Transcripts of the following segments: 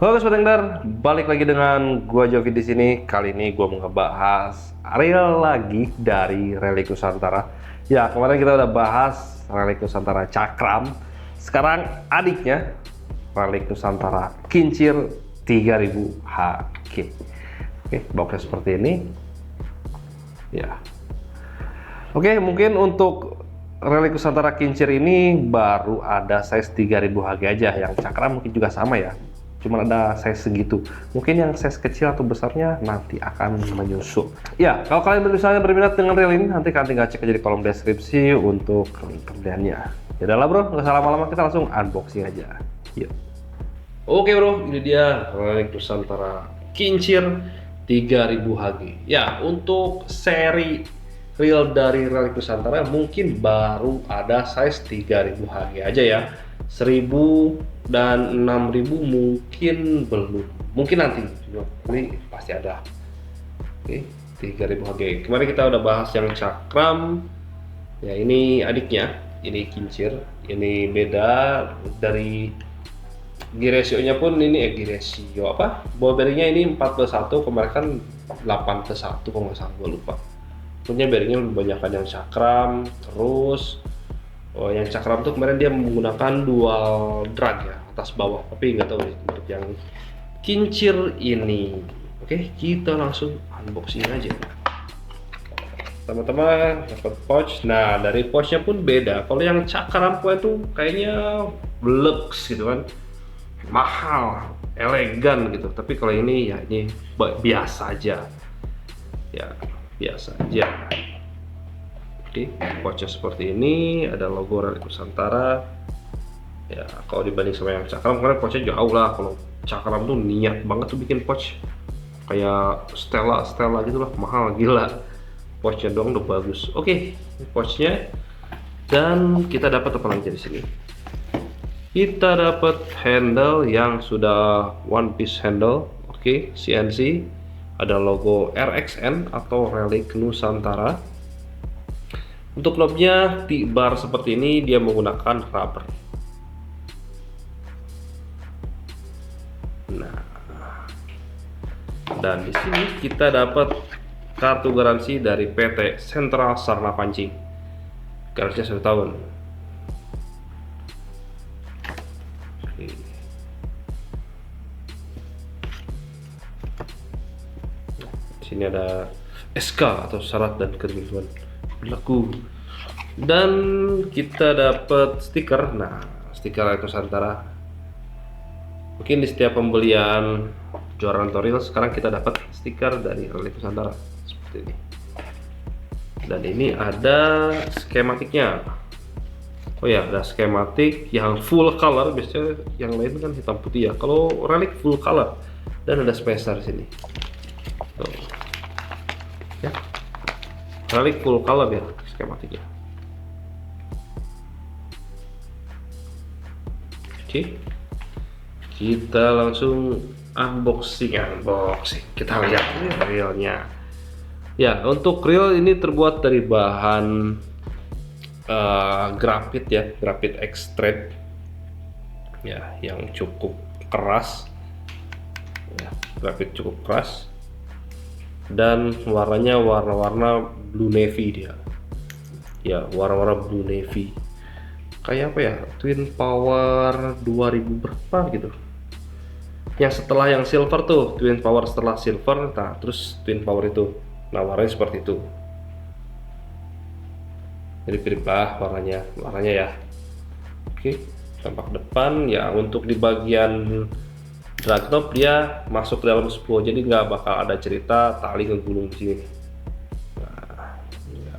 Halo Sobat Engdar, balik lagi dengan gua Jovi di sini. Kali ini gua mau ngebahas reel lagi dari Relic Nusantara. Ya, kemarin kita udah bahas Relic Nusantara Cakram. Sekarang adiknya Relic Nusantara Kincir 3000 HG. Oke, boxnya seperti ini. Ya. Oke, mungkin untuk Relic Nusantara Kincir ini baru ada size 3000 HG aja. Yang Cakram mungkin juga sama ya. Cuma ada size segitu. Mungkin yang size kecil atau besarnya nanti akan menyusul. Ya, kalau kalian misalnya berminat dengan reel ini, nanti kalian tinggal cek aja di kolom deskripsi untuk link pembeliannya. Ya udah lah bro, nggak usah lama-lama, kita langsung unboxing aja. Yuk. Oke bro, ini dia Relic Nusantara Kincir 3000 HG. Ya, untuk seri reel dari Relic Nusantara mungkin baru ada size 3000 HG aja ya. 1000 dan 6000 mungkin belum, mungkin nanti ini pasti ada. Oke, 3000 HG. Kemarin kita udah bahas yang Cakram ya, ini adiknya, ini Kincir, ini beda dari G ratio-nya pun. Ini G ratio apa, ball bearingnya ini 4+1, kemarin kan 8+1 kalau nggak salah, gue lupa. Punya bearingnya lebih banyak yang Cakram. Terus yang Cakram tuh kemarin dia menggunakan dual drag ya, atas bawah, tapi nggak tahu nih untuk yang Kincir ini. Oke, kita langsung unboxing aja. Teman-teman dapat pouch. Nah, dari pouchnya pun beda. Kalau yang Cakram itu kayaknya lux gitu kan, mahal, elegan gitu. Tapi kalau ini ya ini biasa aja. Ya, biasa aja. Oke, pouchnya seperti ini, ada logo Relic Nusantara. Ya, kalau dibanding sama yang Cakram, kemarin pouchnya jauh lah. Kalau Cakram tuh niat banget tuh bikin pouch kayak Stella gitu lah, mahal gila. Pouchnya doang udah bagus. Oke, pouchnya. Dan kita dapat apa lagi di sini? Kita dapat handle yang sudah one piece handle. Oke, CNC. Ada logo RXN atau Relic Nusantara. Untuk knobnya T-bar seperti ini, dia menggunakan rubber. Nah, dan di sini kita dapat kartu garansi dari PT Sentral Sarana Pancing. Garansinya 1 tahun. Oke. Di sini ada SK atau syarat dan ketentuan berlaku. Dan kita dapat stiker. Nah, stiker Relic Nusantara. Mungkin di setiap pembelian juara tutorial sekarang kita dapat stiker dari Relic Nusantara seperti ini. Dan ini ada skematiknya. Oh ya, ada skematik yang full color. Biasanya yang lain kan hitam putih ya. Kalau Relic full color. Dan ada spacer di sini. Tuh. Ya. Relic full color ya skematiknya. Oke, kita langsung unboxing. Kita lihat reelnya. Ya, untuk reel ini terbuat dari bahan grafit ya, grafit extrude ya, yang cukup keras ya, grafit cukup keras. Dan warnanya warna-warna blue navy dia. Ya, warna-warna blue navy. Kayak apa ya? Twin Power 2000 berapa gitu. Yang setelah yang silver tuh, Twin Power setelah silver, nah terus Twin Power itu. Nah, warnanya seperti itu. Jadi mirip lah warnanya ya. Oke, tampak depan ya. Untuk di bagian drag knob dia masuk ke dalam spool, jadi nggak bakal ada cerita tali ngegulung di sini. Nah, ya.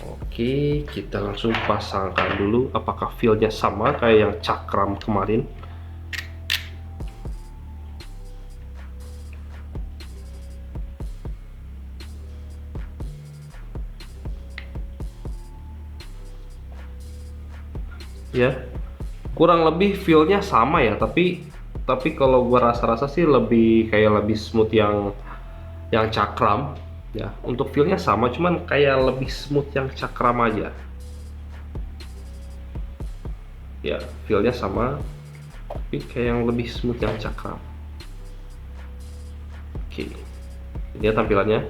Oke, kita langsung pasangkan dulu. Apakah feel-nya sama kayak yang Cakram kemarin? Ya, kurang lebih feel-nya sama ya, tapi kalau gua rasa-rasa sih lebih smooth yang Cakram ya. Untuk feel-nya sama, cuman kayak lebih smooth yang Cakram aja ya. Feel-nya sama, tapi kayak yang lebih smooth yang cakram. Oke, ini tampilannya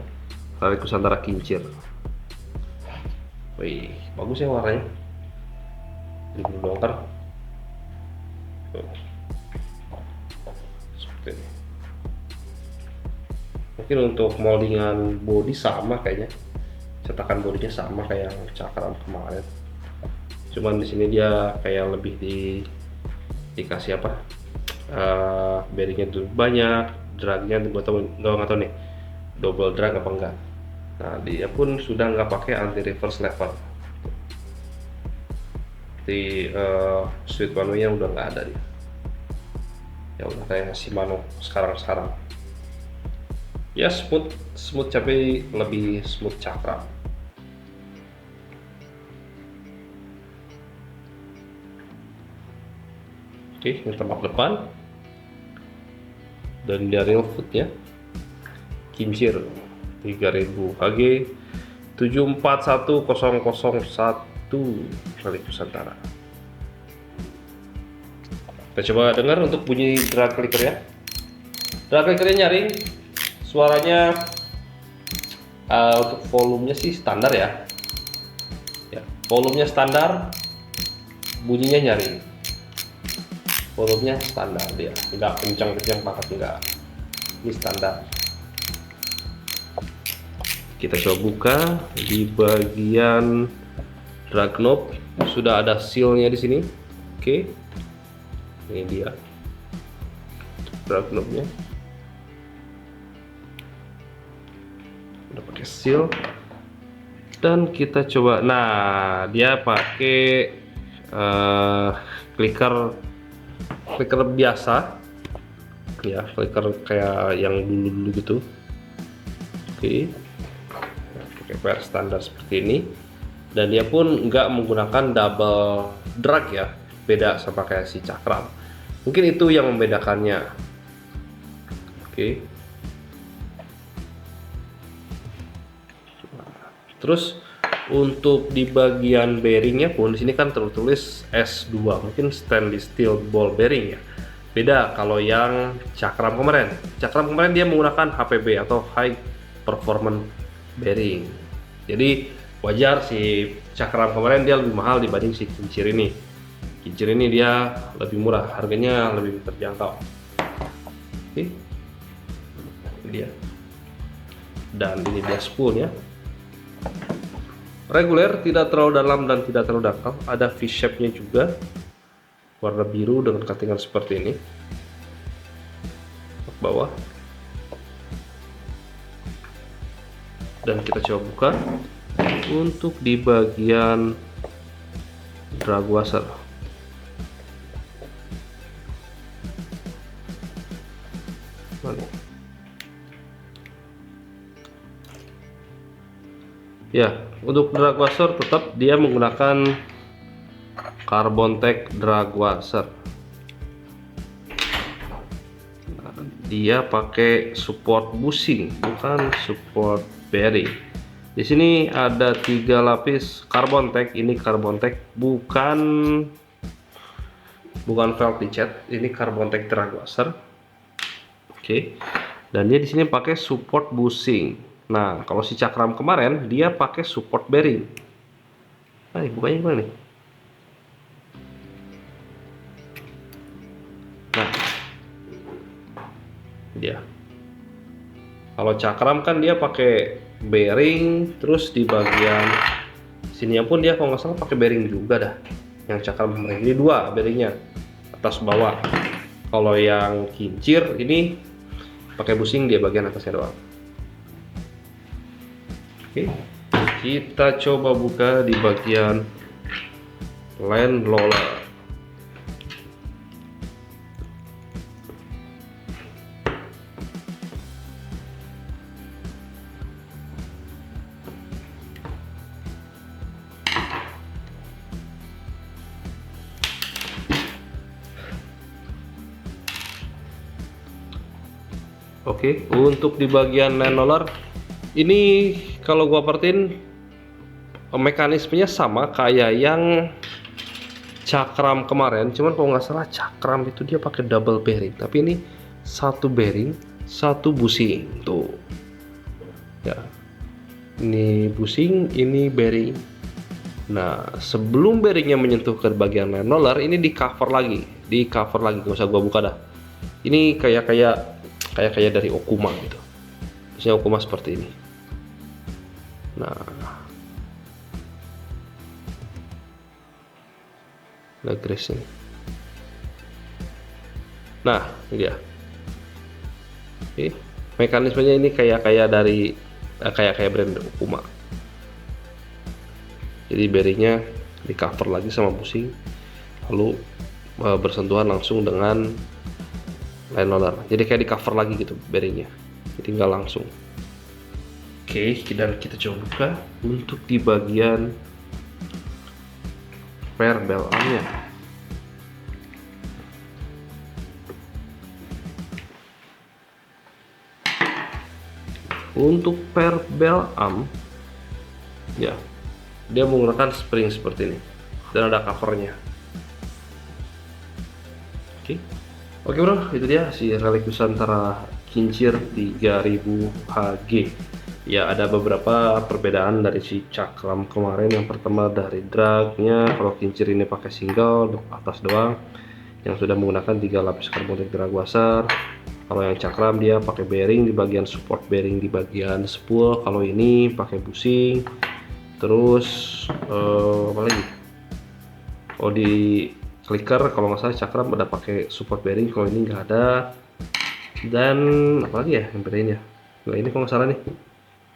Rally Nusantara kincir. Wih, bagus ya warnanya, ini bongkar seperti ini. Mungkin untuk moldingan body sama kayaknya, cetakan bodinya sama kayak yang cakram kemarin, cuman di sini dia kayak lebih dikasih apa, bearingnya tuh banyak, dragnya nggak tahu nih double drag apa enggak. Nah, dia pun sudah nggak pakai anti reverse lever, di switch manualnya udah nggak ada dia, ya udah kayak Shimano sekarang ya, smooth tapi lebih smooth cakram. Oke, ini tempat depan dan dia real foot ya, kincir 3000 HG 741001 Rally Nusantara. Kita coba dengar untuk bunyi drag clicker ya. Drag clickernya nyaring, suaranya untuk volumenya sih standar ya. Volumenya standar, bunyinya nyaring. Volumenya standar dia, nggak kencang-kencang banget, enggak. Ini standar. Kita coba buka di bagian drag knob, sudah ada sealnya di sini. Oke, ini dia drag knobnya, udah pakai seal. Dan kita coba, nah dia pakai clicker biasa ya, clicker kayak yang dulu gitu. Oke, pakai wire standar seperti ini, dan dia pun nggak menggunakan double drag ya, beda sama kayak si cakram. Mungkin itu yang membedakannya. Oke, terus untuk di bagian bearingnya pun di sini kan tertulis S2, mungkin stainless steel ball bearing ya. Beda kalau yang cakram kemarin. Cakram kemarin dia menggunakan HPB atau high performance bearing. Jadi wajar si cakram kemarin dia lebih mahal dibanding si kincir ini. Kincir ini dia lebih murah, harganya lebih terjangkau. Oke, ini dia. Dan ini dia spoolnya. Reguler, tidak terlalu dalam dan tidak terlalu dangkal. Ada V-shape-nya juga, warna biru dengan cuttingan seperti ini ke bawah. Dan kita coba buka untuk di bagian drag washer. Ya, untuk drag washer tetap dia menggunakan Carbon-Tech drag washer. Nah, dia pakai support bushing, bukan support bearing. Di sini ada 3 lapis Carbon-Tech. Ini Carbon-Tech, bukan Veltichat. Ini Carbon-Tech drag washer. Oke. Dan dia di sini pakai support bushing. Nah, kalau si cakram kemarin dia pakai support bearing. Nah, bukanya gimana nih? Nah, dia. Kalau cakram kan dia pakai bearing, terus di bagian sini pun dia kalau nggak salah pakai bearing juga dah. Yang cakram kemarin ini 2 bearingnya, atas bawah. Kalau yang kincir ini pakai bushing dia bagian atasnya doang. Oke, kita coba buka di bagian land roller. Oke, untuk di bagian land roller ini kalau gua perhatiin mekanismenya sama kayak yang cakram kemarin, cuman kalau nggak salah cakram itu dia pakai double bearing, tapi ini satu bearing, satu busing tuh ya. Ini busing, ini bearing. Nah, sebelum bearingnya menyentuh ke bagian line roller, ini di cover lagi, nggak usah gua buka dah. Ini kayak dari Okuma gitu. Biasanya Okuma seperti ini. Nah, grease ini. Nah, ini dia. Oke, mekanismenya ini kayak dari kayak brand Okuma. Jadi bearingnya di cover lagi sama busing, lalu bersentuhan langsung dengan line roller. Jadi kayak di cover lagi gitu bearingnya, jadi nggak langsung. Oke, dan kita coba buka untuk di bagian per bel armnya. Untuk per bel arm ya, dia menggunakan spring seperti ini dan ada covernya. Oke bro, itu dia si Relic Nusantara Kincir 3000 HG. Ya, ada beberapa perbedaan dari si cakram kemarin. Yang pertama dari dragnya, kalau Kincir ini pakai single atas doang, yang sudah menggunakan 3 lapis karbon drag washer. Kalau yang cakram dia pakai bearing di bagian support bearing di bagian spool. Kalau ini pakai busing. Terus apa lagi? Oh, di clicker kalau nggak salah cakram udah pakai support bearing, kalau ini nggak ada. Dan apa lagi ya yang bedain ya? Nah, ini kalau nggak salah nih,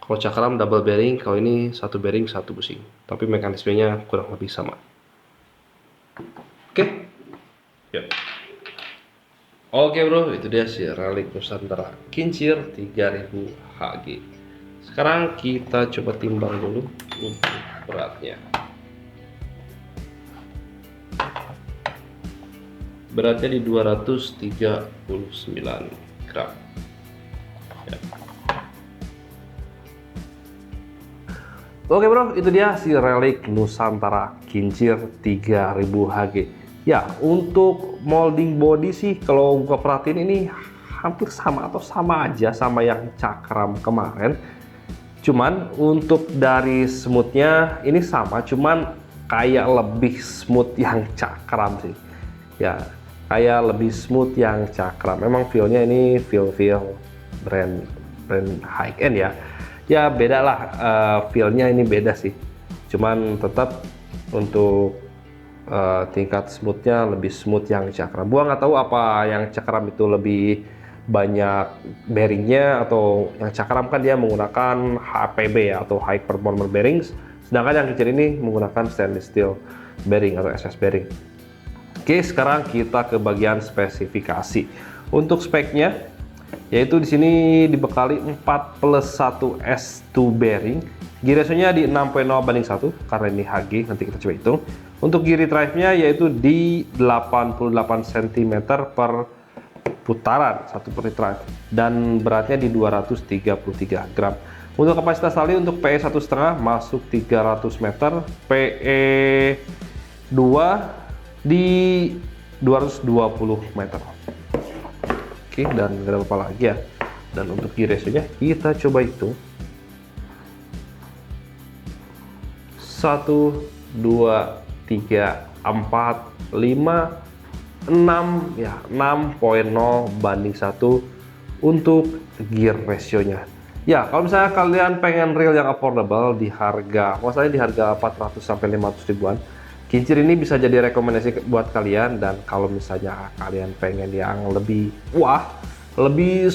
kalau cakram double bearing, kalau ini satu bearing satu busing, tapi mekanismenya kurang lebih sama. Oke. Ya. Oke bro, itu dia si Relic Nusantara Kincir 3000 HG. Sekarang kita coba timbang dulu untuk beratnya. Beratnya di 239 gram ya. Oke bro, itu dia si Relic Nusantara Kincir 3000 HG. Ya, untuk molding body sih kalau gua perhatiin ini hampir sama atau sama aja sama yang cakram kemarin. Cuman untuk dari smoothnya ini sama, cuman kayak lebih smooth yang cakram sih. Ya, kayak lebih smooth yang cakram. Memang feelnya ini feel brand high end ya. Ya beda lah, feelnya ini beda sih. Cuman tetap untuk tingkat smoothnya lebih smooth yang cakram. Gua nggak tahu apa yang cakram itu lebih banyak bearingnya, atau yang cakram kan dia menggunakan HPB ya, atau high performance bearings, sedangkan yang kecil ini menggunakan stainless steel bearing atau SS bearing. Oke, sekarang kita ke bagian spesifikasi. Untuk speknya, yaitu di sini dibekali 4+1 S2 bearing. Gear ratio-nya di 6.0/1 karena ini HG, nanti kita coba hitung. Untuk gear drive-nya yaitu di 88 cm per putaran satu per drive, dan beratnya di 233 gram. Untuk kapasitas tali untuk PE 1,5 masuk 300 meter, PE 2 di 220 meter. Oke, dan nggak ada apa lagi ya. Dan untuk gear ratio-nya kita coba hitung. 1, 2, 3, 4, 5, 6 ya, 6.0/1 untuk gear ratio-nya. Ya, kalau misalnya kalian pengen reel yang affordable di harga, maksudnya di harga 400 sampai 500 ribuan, Kincir ini bisa jadi rekomendasi buat kalian. Dan kalau misalnya kalian pengen yang lebih lebih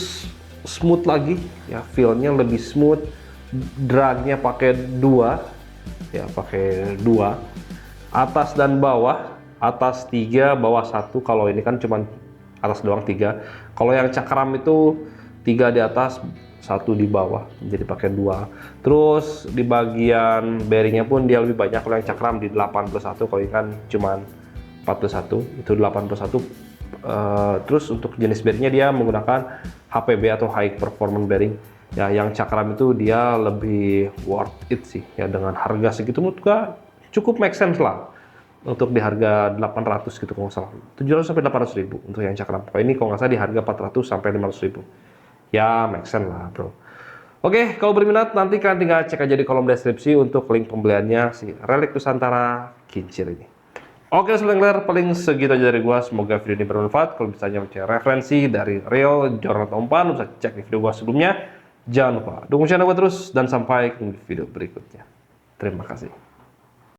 smooth lagi ya, feel-nya lebih smooth, dragnya pakai 2 ya, pakai 2 atas dan bawah, atas 3 bawah 1. Kalau ini kan cuman atas doang 3. Kalau yang cakram itu 3 di atas 1 di bawah, jadi pakai 2. Terus di bagian bearingnya pun dia lebih banyak. Kalau yang cakram di 8+1, kalau ini kan cuman 4+1, itu 8+1. Terus untuk jenis bearingnya dia menggunakan HPB atau high performance bearing ya. Yang cakram itu dia lebih worth it sih ya, dengan harga segitu menurut gua cukup make sense lah. untuk di harga 800 gitu kalau nggak salah. 700 sampai 800 ribu untuk yang cakram. Kalau ini kalau nggak salah di harga 400 sampai 500 ribu. Ya, make sense lah bro. Oke, kalau berminat nanti kalian tinggal cek aja di kolom deskripsi untuk link pembeliannya si Relic Nusantara kincir ini. Oke, Slengler, paling segitu aja dari gua. Semoga video ini bermanfaat. Kalau misalnya mencari referensi dari Rio Jornal Umpan, bisa cek di video gua sebelumnya. Jangan lupa dukung channel gua terus dan sampai ke video berikutnya. Terima kasih.